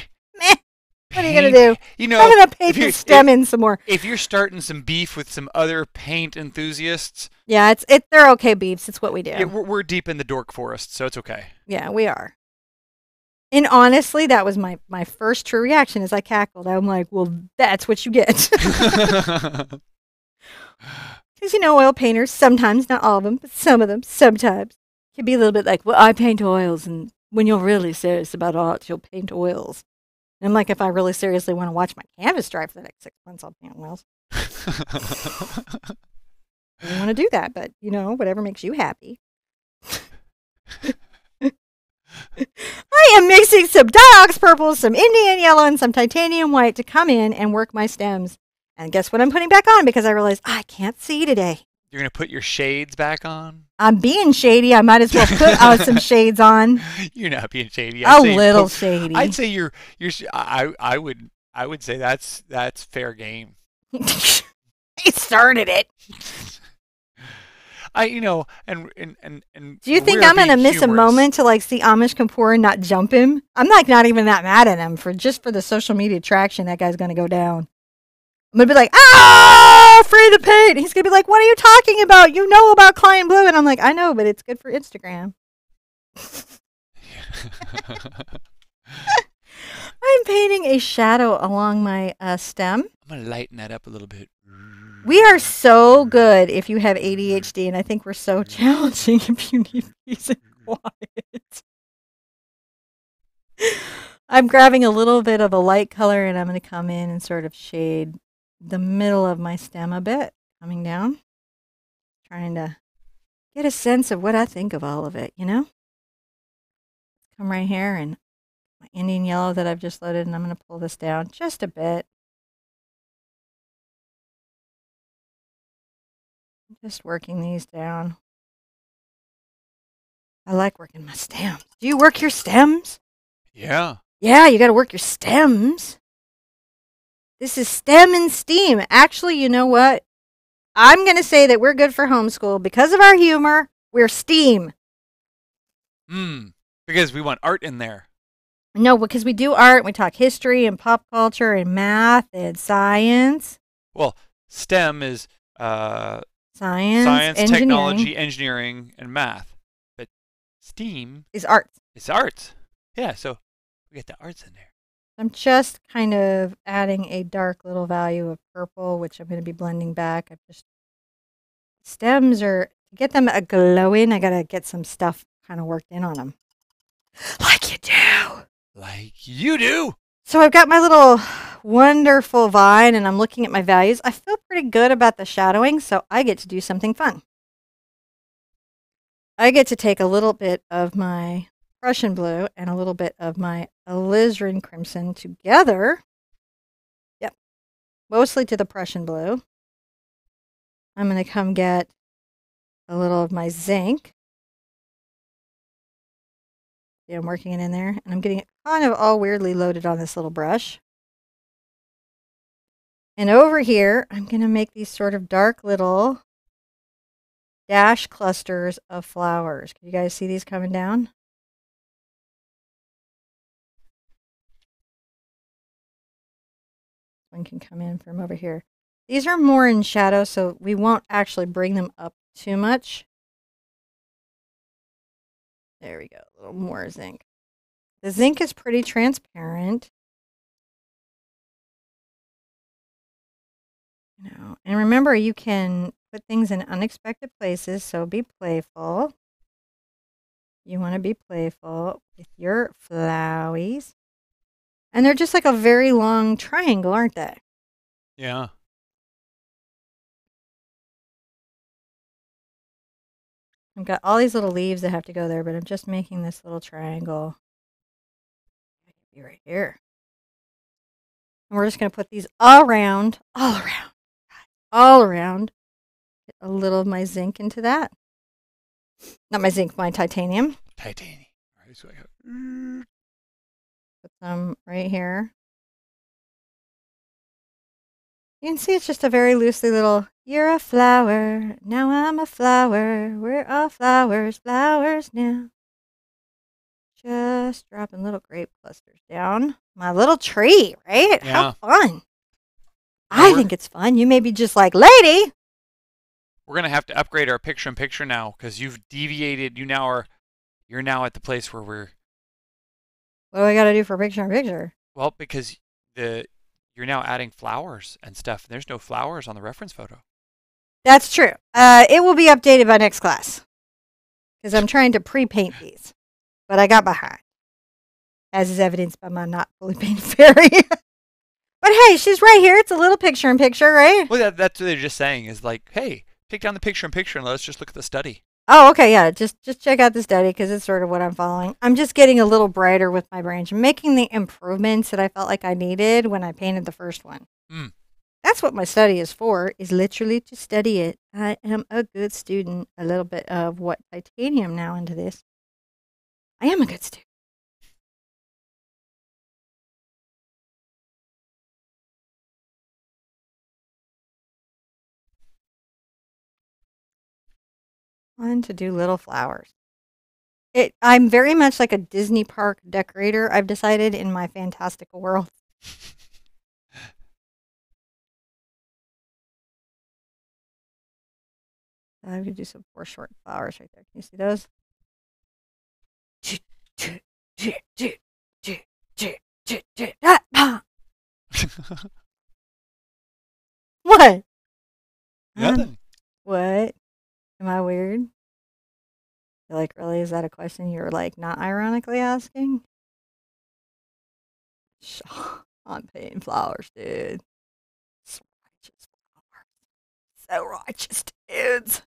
What are you going to do? You know, I'm going to paint the stem in some more. If you're starting some beef with some other paint enthusiasts. Yeah, they're okay beefs. It's what we do. Yeah, we're deep in the dork forest, so it's okay. Yeah, we are. And honestly, that was my first true reaction as I cackled. I'm like, well, that's what you get. Because, oil painters, sometimes, not all of them, but some of them, sometimes, can be a little bit like, well, I paint oils, and when you're really serious about art, you'll paint oils. And I'm like, if I really seriously want to watch my canvas dry for the next 6 months, I'll paint oils. I don't want to do that, but, whatever makes you happy. I am mixing some Diox purple, some Indian yellow, and some titanium white to come in and work my stems. And guess what I'm putting back on because I realized I can't see today. You're going to put your shades back on? I'm being shady. I might as well put some shades on. You're not being shady. A little shady. I'd say I would say that's fair game. He started it. And do you think I'm gonna miss a moment to like see Amish Kapoor and not jump him? I'm like not even that mad at him for the social media traction that guy's gonna go down. I'm gonna be like, free the paint. He's gonna be like, what are you talking about? You know about Klein Blue, and I'm like, I know, but it's good for Instagram. I'm painting a shadow along my stem. I'm gonna lighten that up a little bit. We are so good if you have ADHD, and I think we're so challenging if you need peace and quiet. I'm grabbing a little bit of a light color, and I'm going to come in and sort of shade the middle of my stem a bit, coming down, trying to get a sense of what I think of all of it, Come right here, and my Indian yellow that I've just loaded, and I'm going to pull this down just a bit. Just working these down. I like working my stems. Do you work your stems? Yeah. Yeah, you got to work your stems. This is STEM and STEAM. Actually, you know what? I'm going to say that we're good for homeschool because of our humor. We're STEAM. Because we want art in there. No, because we do art. We talk history and pop culture and math and science. Well, STEM is Science, technology, engineering, and math. But STEAM is arts. It's arts. Yeah, so we get the arts in there. I'm just kind of adding a dark little value of purple, which I'm going to be blending back. Stems are, to get them a glowing, I got to get some stuff kind of worked in on them. Like you do. Like you do. So I've got my little wonderful vine, and I'm looking at my values. I feel pretty good about the shadowing, so I get to do something fun. I get to take a little bit of my Prussian blue and a little bit of my alizarin crimson together. Yep, mostly to the Prussian blue. I'm going to come get a little of my zinc. Yeah, I'm working it in there, and I'm getting it kind of all weirdly loaded on this little brush. And over here, I'm going to make these sort of dark little dash clusters of flowers. Can you guys see these coming down? One can come in from over here. These are more in shadow, so we won't actually bring them up too much. There we go, a little more zinc. The zinc is pretty transparent. And remember, you can put things in unexpected places, so be playful. You want to be playful with your flowies. And they're just like a very long triangle, aren't they? Yeah. I've got all these little leaves that have to go there, but I'm just making this little triangle. Be right here. And we're just going to put these all around. Get a little of my zinc into that. Not my zinc, my titanium. Titanium. All right, so I got... Put some right here. You can see it's just a very loosely little, you're a flower, now I'm a flower, we're all flowers, flowers now. Just dropping little grape clusters down. My little tree, right? Yeah. How fun. I think it's fun. You may be just like, lady. We're going to have to upgrade our picture-in-picture now because you've deviated. You're now at the place where we're... What do I got to do for picture in picture? Well, because the you're now adding flowers and stuff. There's no flowers on the reference photo. That's true. It will be updated by next class because I'm trying to pre-paint these, but I got behind, as is evidenced by my not fully painted fairy. But hey, she's right here. It's a little picture in picture, right? Well, that's what they're just saying is like, hey, take down the picture in picture and let's just look at the study. Oh, okay, yeah. Just check out the study because it's sort of what I'm following. I'm just getting a little brighter with my branch, making the improvements that I felt like I needed when I painted the first one. Mm. That's what my study is for, is literally to study it. I am a good student. A little bit of what titanium now into this. I am a good student. Fun to do little flowers. I'm very much like a Disney park decorator, I've decided, in my fantastical world. I'm going to do some foreshort flowers right there. Can you see those? What? Nothing. What? Am I weird? You're like, really? Is that a question you're like not ironically asking? I'm painting flowers, dude. So righteous flowers. So righteous, dudes.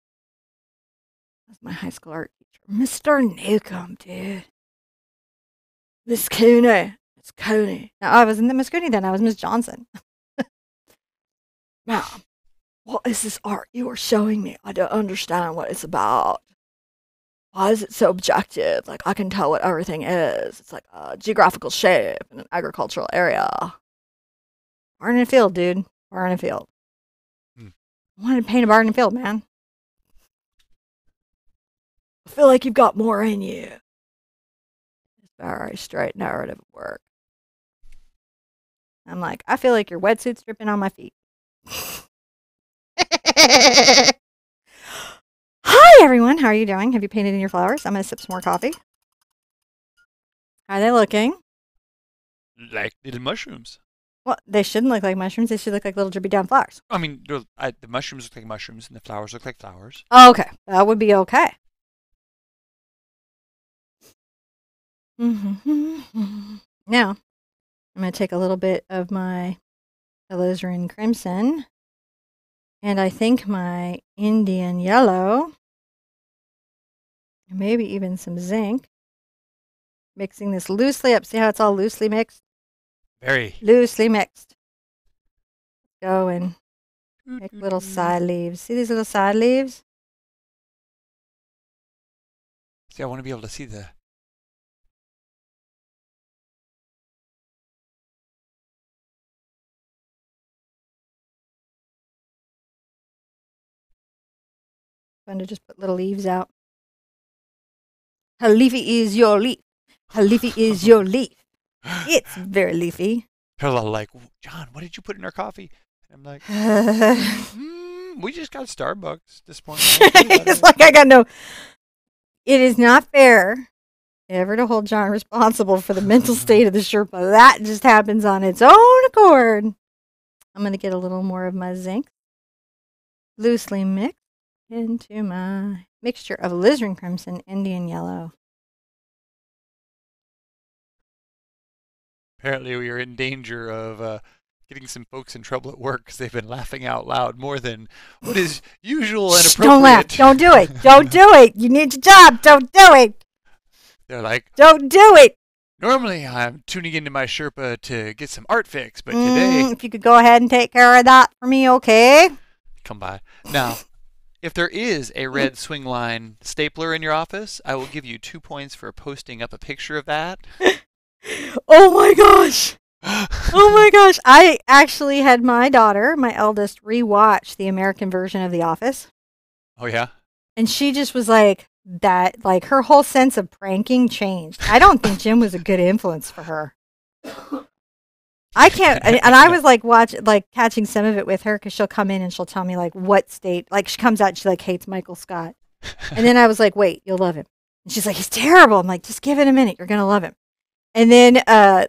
That's my high school art teacher, Mr. Newcomb, dude. Miss Cooney. Miss Cooney. No, I wasn't Miss Cooney then. I was Miss Johnson. Ma'am, what is this art you are showing me? I don't understand what it's about. Why is it so objective? Like, I can tell what everything is. It's like a geographical shape in an agricultural area. Barn and field, dude. Barn and field. I wanted to paint a barn and field, man. I feel like you've got more in you. It's very straight narrative work. I'm like, I feel like your wetsuit's dripping on my feet. Hi, everyone. How are you doing? Have you painted in your flowers? I'm going to sip some more coffee. How are they looking? Like little mushrooms. Well, they shouldn't look like mushrooms. They should look like little drippy down flowers. I mean, the mushrooms look like mushrooms and the flowers look like flowers. Oh, okay. That would be okay. Now, I'm going to take a little bit of my alizarin crimson and I think my Indian yellow, and maybe even some zinc, mixing this loosely up. See how it's all loosely mixed? Very. Loosely mixed. Go and make little side leaves. See these little side leaves? See, I want to be able to see the... Fun to just put little leaves out. How leafy is your leaf? How leafy is your leaf? It's very leafy. They're all like, John, what did you put in our coffee? And I'm like, we just got Starbucks this morning. It's like I got no... It is not fair ever to hold John responsible for the mental state of the Sherpa. That just happens on its own accord. I'm going to get a little more of my zinc loosely mixed into my mixture of alizarin crimson, Indian yellow. Apparently, we are in danger of getting some folks in trouble at work because they've been laughing out loud more than what is usual and appropriate. Don't laugh. Don't do it. Don't do it. You need your job. Don't do it. They're like, don't do it. Normally, I'm tuning into my Sherpa to get some art fix, but today... If you could go ahead and take care of that for me, okay? Come by. Now, if there is a red swing line stapler in your office, I will give you 2 points for posting up a picture of that. Oh my gosh. Oh my gosh. I actually had my daughter, my eldest, rewatch the American version of The Office. Oh, yeah? And she just was like, that, like, her whole sense of pranking changed. I don't think Jim was a good influence for her. I can't, and I was like catching some of it with her because she'll come in and she'll tell me like what state, like she comes out and she like hates Michael Scott. And then I was like, wait, you'll love him. And she's like, he's terrible. I'm like, just give it a minute. You're going to love him. And then,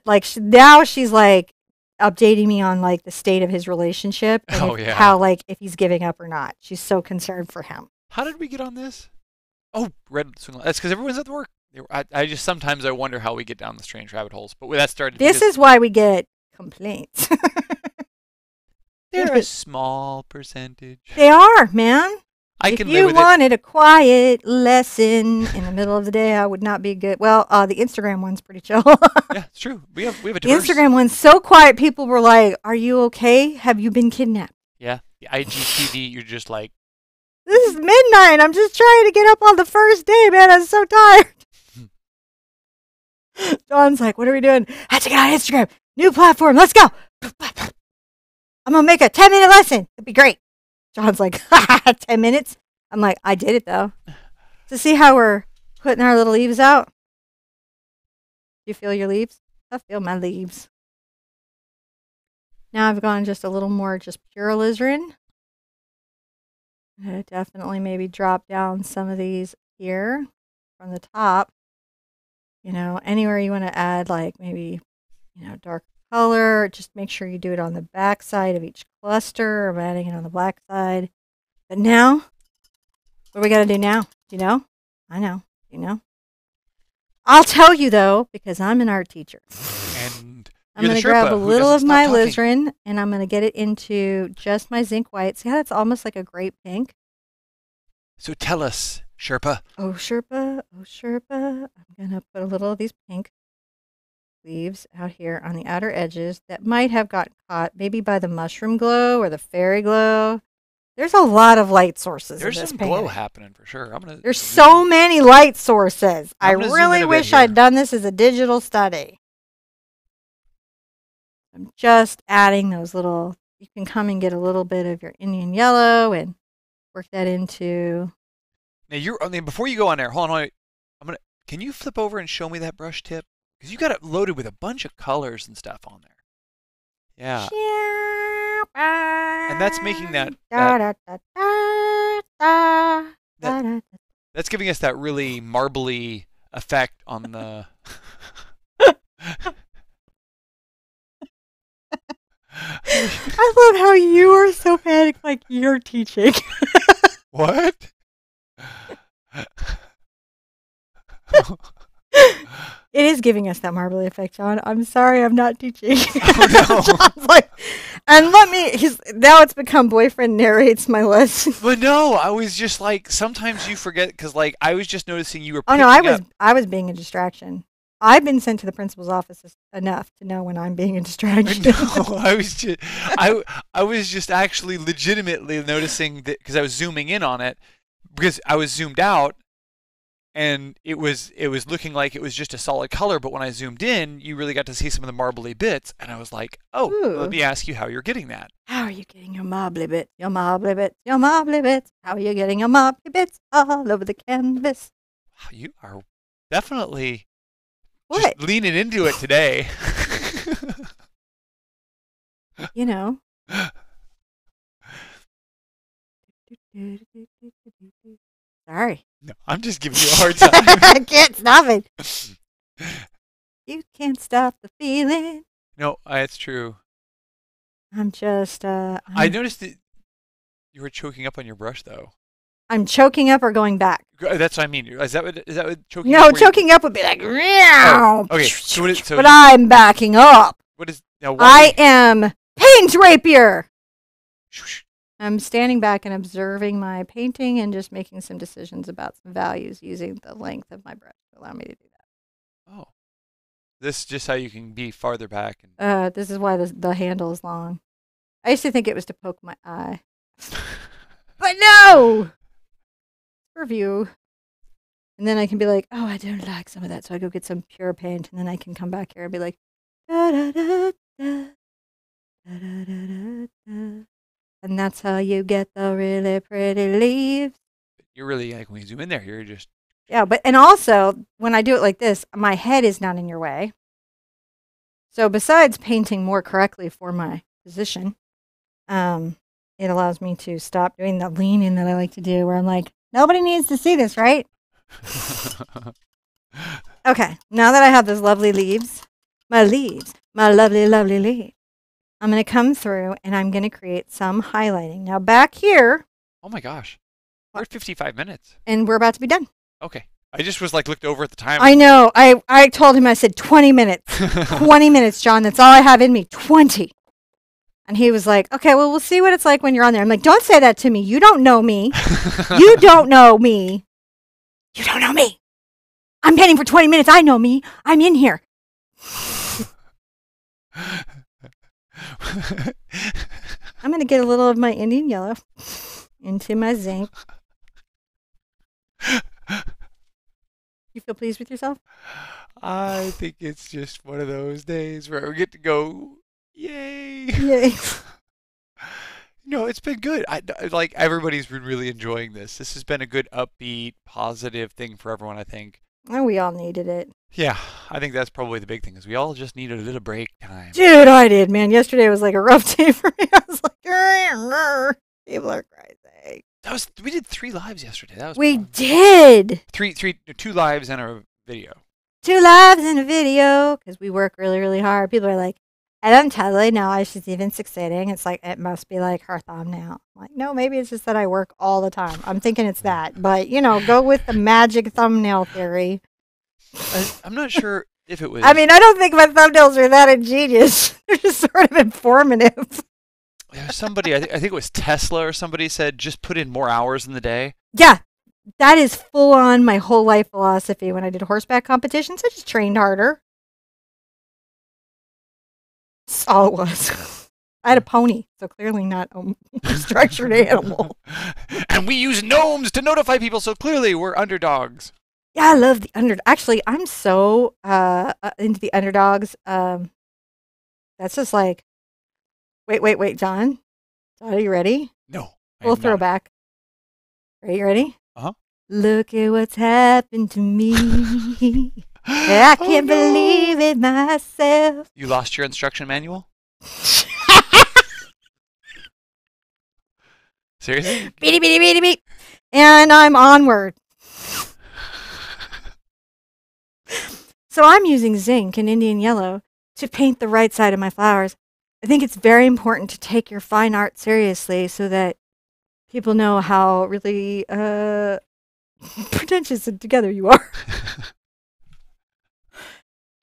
like now she's like updating me on like the state of his relationship and Oh if, yeah. how like if he's giving up or not. She's so concerned for him. How did we get on this? Oh, red swing. That's because everyone's at work. I just sometimes I wonder how we get down the strange rabbit holes. But that started. This is why we get complaints. They're a small percentage. They are, man. I if can you live with wanted a quiet lesson in the middle of the day, I would not be good. Well, the Instagram one's pretty chill. Yeah, it's true. We have a The diverse. Instagram one's so quiet. People were like, "Are you okay? Have you been kidnapped?" Yeah, the IGTV. You're just like, This is midnight. I'm just trying to get up on the first day, man. I'm so tired. John's like, "What are we doing?" I have to get on Instagram. New platform. Let's go. I'm gonna make a 10-minute lesson. It'd be great. John's like, 10 minutes? I'm like, I did it though. To see how we're putting our little leaves out. You feel your leaves? I feel my leaves. Now I've gone just a little more just pure alizarin. Definitely maybe drop down some of these here from the top. You know, anywhere you want to add like maybe, you know, dark color. Just make sure you do it on the back side of each cluster. I'm adding it on the black side. But now, what do we got to do now? Do you know? I know. You know? I'll tell you, though, because I'm an art teacher. and I'm going to grab a little of my alizarin, and I'm going to get it into just my zinc white. See how that's almost like a grape pink? So tell us, Sherpa. Oh, Sherpa. Oh, Sherpa. I'm going to put a little of these pink leaves out here on the outer edges that might have gotten caught maybe by the mushroom glow or the fairy glow. There's a lot of light sources. There's in this some painting. glow happening for sure. There's so many light sources. I really wish here. I'd done this as a digital study. I'm just adding those little, you can come and get a little bit of your Indian yellow and work that into. Now before you go on there, hold on. Can you flip over and show me that brush tip? Because you got it loaded with a bunch of colors and stuff on there. Yeah. And that's making that's giving us that really marbly effect on the. I love how you are so panicked like you're teaching. What? It is giving us that marbly effect, John. I'm sorry, I'm not teaching. Oh, no. John's like, and now it's become boyfriend narrates my lesson. But no, I was just like, sometimes you forget because like I was just noticing you were. Oh no, I was being a distraction. I've been sent to the principal's office enough to know when I'm being a distraction. No, I was just actually legitimately noticing that because I was zooming in on it because I was zoomed out. And it was looking like it was just a solid color, but when I zoomed in, you really got to see some of the marbly bits, and I was like, "Oh, let me ask you how you're getting that." How are you getting your marbly bits? Your marbly bits? Your marbly bits? How are you getting your marbly bits all over the canvas? Wow, you are definitely just leaning into it today. You know. Sorry. No, I'm just giving you a hard time. I can't stop it. You can't stop the feeling. No, it's true. I'm just. I noticed that you were choking up on your brush, though. I'm choking up or going back. That's what I mean. Is that what choking? No, up choking up would be like. Oh, okay. But I'm backing up. What is now? I am paint rapier. I'm standing back and observing my painting and just making some decisions about some values using the length of my brush to allow me to do that. Oh. This is just how you can be farther back. And this is why the handle is long. I used to think it was to poke my eye. But no! For view. And then I can be like, oh, I don't like some of that, so I go get some pure paint, and then I can come back here and be like, da da da da da da da da. And that's how you get the really pretty leaves. You're really like when you zoom in there, you're just. Yeah, and also when I do it like this, my head is not in your way. So besides painting more correctly for my position, it allows me to stop doing the lean in that I like to do, where I'm like, nobody needs to see this, right? Okay, now that I have those lovely leaves, my lovely, lovely leaves, I'm going to come through and I'm going to create some highlighting. Now back here. Oh my gosh. We're at 55 minutes. And we're about to be done. Okay. I just was like looked over at the time. I know. I told him, I said 20 minutes. 20 minutes, John. That's all I have in me. 20. And he was like, okay, well, we'll see what it's like when you're on there. I'm like, don't say that to me. You don't know me. You don't know me. You don't know me. I'm painting for 20 minutes. I know me. I'm in here. I'm going to get a little of my Indian yellow into my zinc. You feel pleased with yourself? I think it's just one of those days where we get to go, yay. Yay. No, it's been good. Like everybody's been really enjoying this. This has been a good, upbeat, positive thing for everyone, I think. And we all needed it. Yeah, I think that's probably the big thing is we all just needed a little break time. Dude, I did, man. Yesterday was like a rough day for me. I was like, people are crazy. We did 3 lives yesterday. That was we fun. Did. 2 lives and a video. 2 lives and a video because we work really, really hard. People are like, I don't totally know how she's even succeeding. It's like, it must be like her thumbnail. I'm like, no, maybe it's just that I work all the time. I'm thinking it's that. But, go with the magic thumbnail theory. I'm not sure if it was. I mean, I don't think my thumbnails are that ingenious. They're just sort of informative. Somebody, I think it was Tesla or somebody said, just put in more hours in the day. Yeah, that is full on my whole life philosophy. When I did horseback competitions, I just trained harder. That's all it was. I had a pony, so clearly not a structured animal. And we use gnomes to notify people, so clearly we're underdogs. Yeah, I love the underdog. Actually, I'm so into the underdogs. That's just like, wait, John. John, are you ready? No. We'll throw back. Are you ready? Uh-huh. Look at what's happened to me. I can't believe it myself. You lost your instruction manual? Seriously? Beady, beady, beady, beep. And I'm onward. So I'm using zinc and Indian yellow to paint the right side of my flowers. I think it's very important to take your fine art seriously so that people know how really pretentious and together you are.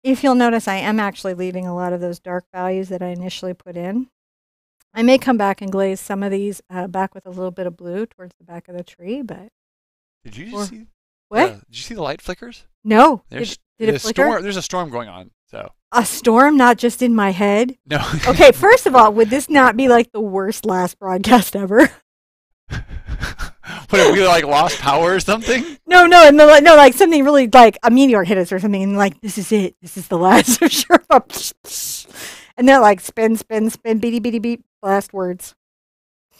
If you'll notice, I am actually leaving a lot of those dark values that I initially put in. I may come back and glaze some of these back with a little bit of blue towards the back of the tree, but... Did you just see... What? Did you see the light flickers? No. Did it flicker? There's a storm going on, so... A storm, not just in my head? No. Okay, first of all, would this not be like the worst last broadcast ever? What, if we like lost power or something? No, like something really like a meteor hit us or something, and like this is it. This is the last of Sherpa. And they're like spin, beady, beady, beep, last words.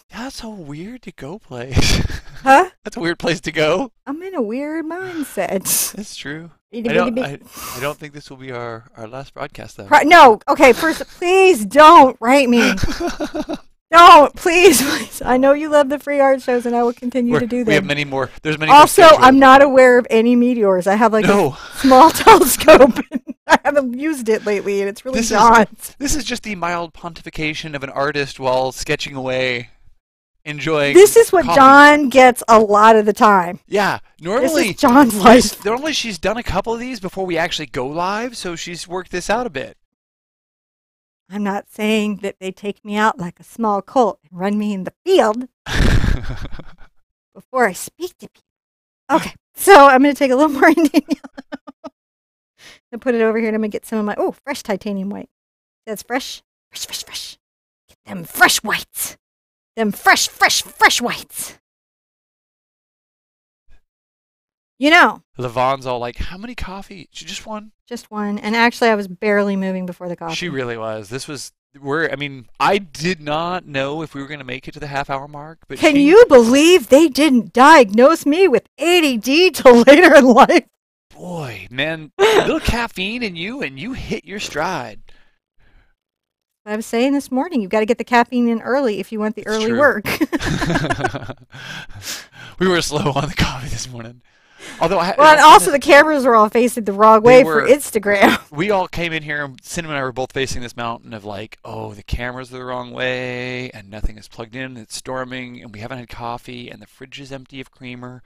That's a weird to go place. Huh? That's a weird place to go. I'm in a weird mindset. That's true. Beady, I don't, beady, beep. I don't think this will be our last broadcast though. No, okay, first, please don't write me. Don't, please. I know you love the free art shows, and I will continue to do them. We have many more. There's many also, more I'm not aware of any meteors. I have like a small telescope, and I haven't used it lately, and it's really not. This is just the mild pontification of an artist while sketching away, enjoying. This is what coffee. John gets a lot of the time. Yeah, normally this is John's life. Normally she's done a couple of these before we actually go live, so she's worked this out a bit. I'm not saying that they take me out like a small colt and run me in the field before I speak to people. Okay, so I'm going to take a little more Indian yellow and put it over here, and I'm going to get some of my, fresh titanium white. That's fresh. Fresh. Get them fresh whites. Them fresh whites. Levon's all like, how many coffee? Just one? Just one. And actually, I was barely moving before the coffee. She really was. I did not know if we were going to make it to the half-hour mark. But Can you believe they didn't diagnose me with ADD till later in life? Boy, man, a little caffeine in you, and you hit your stride. I was saying this morning, you've got to get the caffeine in early if you want the early work. We were slow on the coffee this morning. Although, Well, and also the cameras were all facing the wrong way for Instagram. We all came in here, and Cinnamon and I were both facing this mountain of like, oh, the cameras are the wrong way, and nothing is plugged in, and it's storming, and we haven't had coffee, and the fridge is empty of creamer.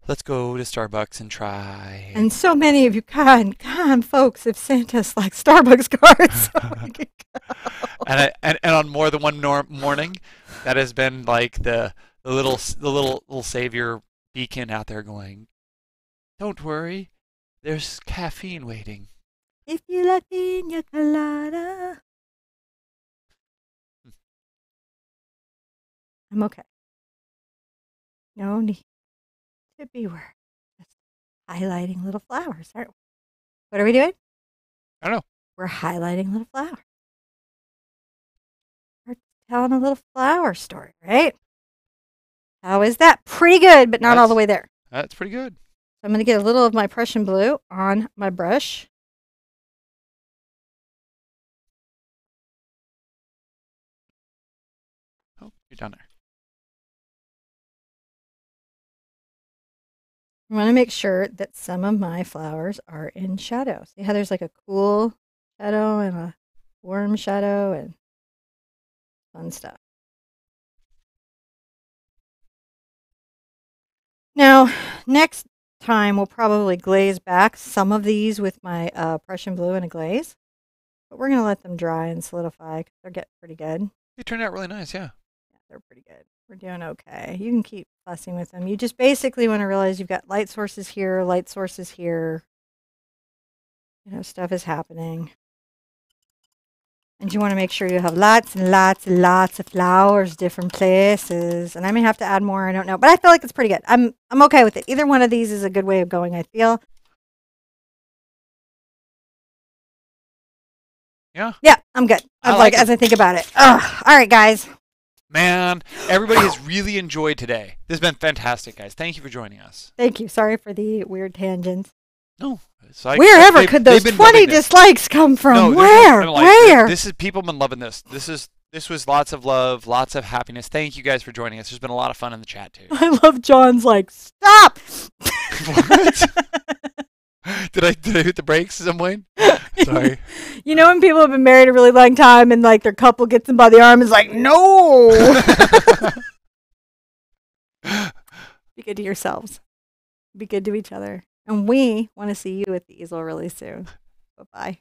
Let's go to Starbucks and try. And so many of you kind folks have sent us like Starbucks cards. So we could go. And on more than one morning, that has been like the little savior beacon out there going, don't worry, there's caffeine waiting. If you like pina colada. I'm okay. No need to be worried. Just highlighting little flowers, aren't we? What are we doing? I don't know. We're highlighting little flowers. We're telling a little flower story, right? How is that? Pretty good, but not all the way there. That's pretty good. I'm going to get a little of my Prussian blue on my brush. Oh, you're down there. I want to make sure that some of my flowers are in shadow. See how there's like a cool shadow and a warm shadow and fun stuff. Now, next time we'll probably glaze back some of these with my Prussian blue in a glaze. But we're going to let them dry and solidify because they're getting pretty good. They turned out really nice, yeah. Yeah, they're pretty good. We're doing okay. You can keep fussing with them. You just basically want to realize you've got light sources here, light sources here. You know, stuff is happening. And you want to make sure you have lots and lots and lots of flowers, different places. And I may have to add more, I don't know. But I feel like it's pretty good. I'm okay with it. Either one of these is a good way of going, I feel. Yeah? Yeah, I'm good. I'm like as I think about it. Ugh. All right, guys. Man, everybody has really enjoyed today. This has been fantastic, guys. Thank you for joining us. Thank you. Sorry for the weird tangents. No. It's like, wherever could those 20 dislikes come from? No, where? Where? This is people have been loving this. This was lots of love, lots of happiness. Thank you guys for joining us. There's been a lot of fun in the chat too. I love John's like, stop. What? Did I hit the brakes some way? Sorry. You know when people have been married a really long time and like their couple gets them by the arm and is like, no. Be good to yourselves. Be good to each other. And we want to see you at the easel really soon. Bye-bye.